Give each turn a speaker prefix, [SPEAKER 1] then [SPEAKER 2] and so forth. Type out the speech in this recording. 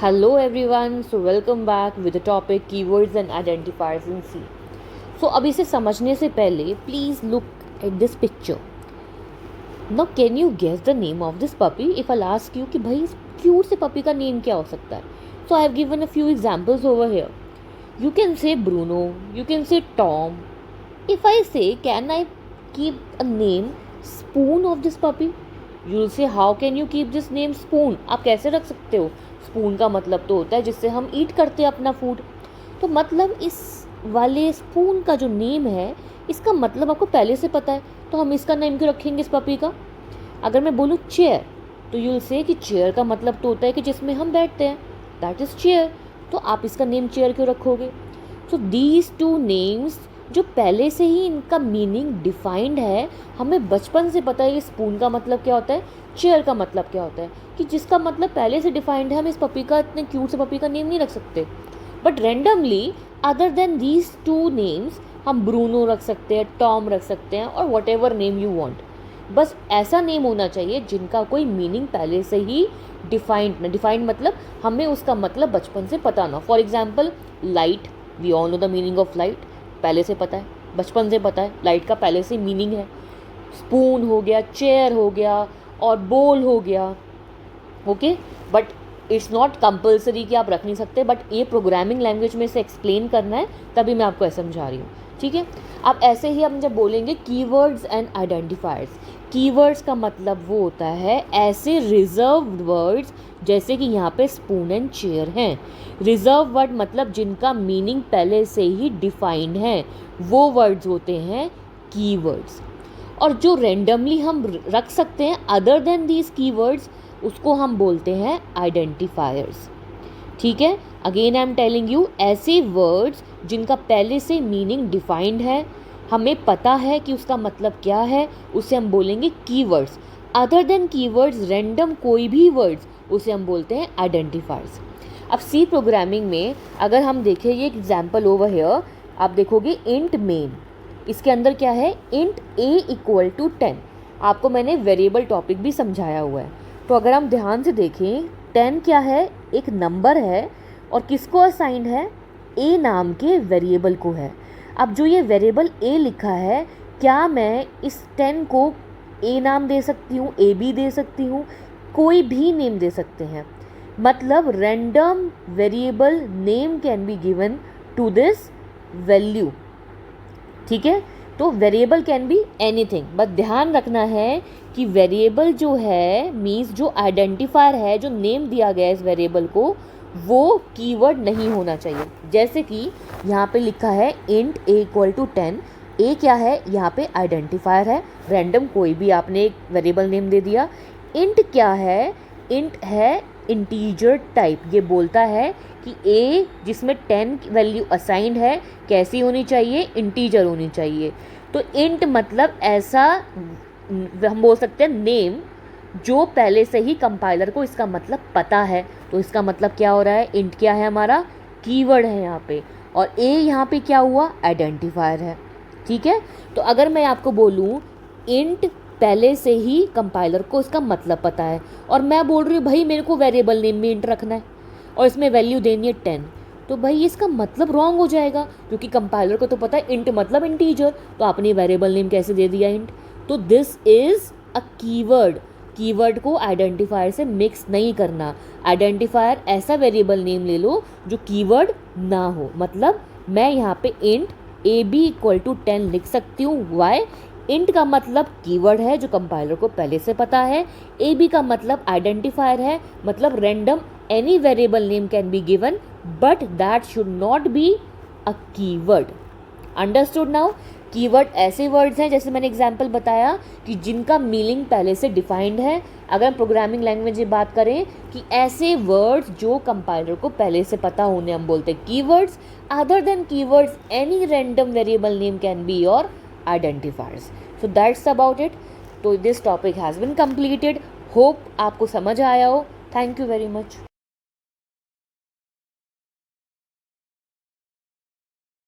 [SPEAKER 1] Hello everyone, so welcome back with the topic keywords and identifiers in C. So अब इसे समझने से पहले please look at this picture. Now can you guess the name of this puppy? If I'll ask you कि भाई इस cute से puppy का नेम क्या हो सकता है? So I have given a few examples over here. You can say Bruno, you can say Tom. If I say can I keep a name Spoon of this puppy? You'll say how can you keep this name Spoon? आप कैसे रख सकते हो? Spoon का मतलब तो होता है जिससे हम ईट करते हैं अपना फूड। तो मतलब इस वाले स्पून का जो नेम है इसका मतलब आपको पहले से पता है, तो हम इसका नेम क्यों रखेंगे इस पपी का? अगर मैं बोलूँ चेयर तो यूल से कि चेयर का मतलब तो होता है कि जिसमें हम बैठते हैं, दैट इज़ चेयर, तो आप इसका नेम चेयर क्यों रखोगे? सो दीज टू नेम्स जो पहले से ही इनका मीनिंग डिफाइंड है, हमें बचपन से पता है कि स्पून का मतलब क्या होता है, चेयर का मतलब क्या होता है, कि जिसका मतलब पहले से डिफाइंड है, हम इस पपी का इतने क्यूट से पपी का नेम नहीं रख सकते। But randomly other than these two names हम ब्रूनो रख सकते हैं, टॉम रख सकते हैं, और what ever name you want. बस ऐसा नेम होना चाहिए जिनका कोई मीनिंग पहले से ही डिफाइंड मतलब हमें उसका मतलब बचपन से पता ना। For example light, we all know the meaning of light, पहले से पता है, बचपन से पता है, लाइट का पहले से मीनिंग है। स्पून हो गया, चेयर हो गया और बोल हो गया, okay. But it's not compulsory कि आप रख नहीं सकते, बट ये प्रोग्रामिंग लैंग्वेज में से एक्सप्लेन करना है तभी मैं आपको ऐसा समझा रही हूँ, ठीक है। अब ऐसे ही हम जब बोलेंगे कीवर्ड्स एंड आइडेंटिफायर्स, कीवर्ड्स का मतलब वो होता है ऐसे रिजर्व्ड वर्ड्स जैसे कि यहाँ पे स्पून एंड चेयर हैं। रिजर्व वर्ड मतलब जिनका मीनिंग पहले से ही डिफाइंड है, वो वर्ड्स होते हैं कीवर्ड्स। और जो रेंडमली हम रख सकते हैं अदर देन दीज कीवर्ड्स, उसको हम बोलते हैं आइडेंटिफायर्स, ठीक है। Again I am telling you, ऐसे वर्ड्स जिनका पहले से मीनिंग डिफाइंड है, हमें पता है कि उसका मतलब क्या है, उसे हम बोलेंगे keywords. Other than keywords random कोई भी वर्ड्स, उसे हम बोलते हैं आइडेंटिफायर्स। अब सी प्रोग्रामिंग में अगर हम देखें, ये एग्जाम्पल ओवर हियर आप देखोगे इंट मेन, इसके अंदर क्या है, इंट a इक्वल टू 10। आपको मैंने वेरिएबल टॉपिक भी समझाया हुआ है, तो अगर हम ध्यान से देखें 10 क्या है, एक नंबर है और किसको असाइंड है, a नाम के वेरिएबल को है। अब जो ये वेरिएबल a लिखा है, क्या मैं इस 10 को a नाम दे सकती हूँ, a भी दे सकती हूँ, कोई भी नेम दे सकते हैं। मतलब random variable name can be given to this value, ठीक है। तो variable can be anything, but ध्यान रखना है कि वेरिएबल जो है मीन्स जो आइडेंटिफायर है, जो नेम दिया गया है इस वेरिएबल को, वो कीवर्ड नहीं होना चाहिए। जैसे कि यहाँ पे लिखा है int a equal to 10, a क्या है, यहाँ पे आइडेंटिफायर है, रैंडम कोई भी आपने एक वेरिएबल नेम दे दिया। इंट क्या है, इंट है इंटीजर टाइप, ये बोलता है कि a जिसमें 10 वैल्यू असाइंड है कैसी होनी चाहिए, इंटीजर होनी चाहिए। तो इंट मतलब ऐसा हम बोल सकते हैं नेम जो पहले से ही कंपाइलर को इसका मतलब पता है, तो इसका मतलब क्या हो रहा है, इंट क्या है हमारा, कीवर्ड है यहाँ पे, और a यहाँ पे क्या हुआ, आइडेंटिफायर है, ठीक है। तो अगर मैं आपको बोलूँ इंट पहले से ही कंपाइलर को इसका मतलब पता है, और मैं बोल रही हूँ भाई मेरे को वेरिएबल नेम में इंट रखना है और इसमें वैल्यू देनी है 10, तो भाई इसका मतलब रॉन्ग हो जाएगा, क्योंकि कंपाइलर को तो पता है इंट मतलब इंटीजर, तो आपने वेरिएबल नेम कैसे दे दिया इंट। तो this is a keyword, keyword को आइडेंटिफायर से मिक्स नहीं करना। आइडेंटिफायर ऐसा वेरिएबल नेम ले लो जो कीवर्ड ना हो। मतलब मैं यहाँ पे int a b equal to 10 लिख सकती हूँ, वाई, इंट का मतलब कीवर्ड है जो कंपाइलर को पहले से पता है, a b का मतलब आइडेंटिफायर है, मतलब random any variable name can be given but that should not be a keyword. Understood now? Keyword ऐसे वर्ड्स हैं, जैसे मैंने एग्जांपल बताया, कि जिनका मीनिंग पहले से डिफाइंड है। अगर हम प्रोग्रामिंग लैंग्वेज में बात करें कि ऐसे वर्ड्स जो कंपाइलर को पहले से पता होने हम बोलते हैं keywords. Other than keywords any random variable name can be your identifiers. So that's about it. तो this topic has been completed. Hope आपको समझ आया हो। Thank you very much.